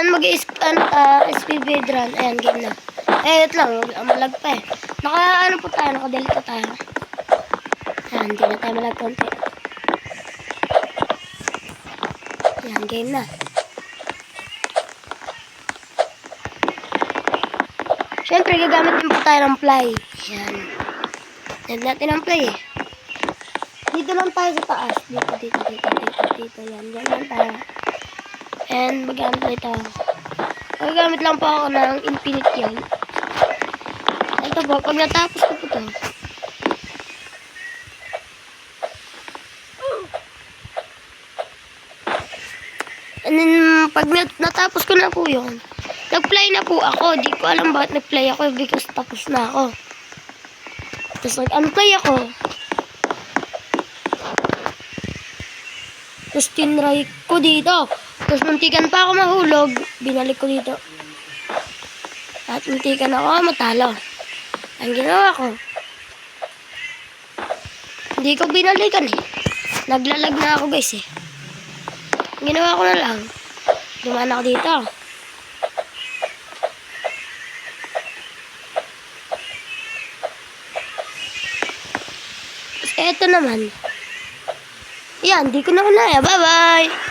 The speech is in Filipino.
Ayan, speedrun. Ayan, game na. Ito lang, malag pa eh. Naka-delete po tayo. Ayan, hindi na tayo malag konti. Ayan, game na. Siyempre, gagamit din po tayo ng fly. Ayan. Ayan natin ang fly eh. Dito lang tayo sa taas. Dito. Yan. Yan lang tayo. And mag-gamit tayo. Gagamit lang po ako ng infinite yan. Ito po, pag natapos ko po ito. And then, pag natapos ko na po yun, nag-fly na po ako. Di ko alam bakit nag-fly ako because tapos na ako. Tapos nag-unfly ako. Tapos tinry ko dito. Tapos muntikan pa ako mahulog. Binalik ko dito. At muntikan ako matalo. Ang ginawa ko, hindi ko binalikan eh. Naglalag na ako guys eh. Ang ginawa ko na lang, dumaan ako dito. Tapos eto naman. Yan, di ko na kunaya. Bye-bye!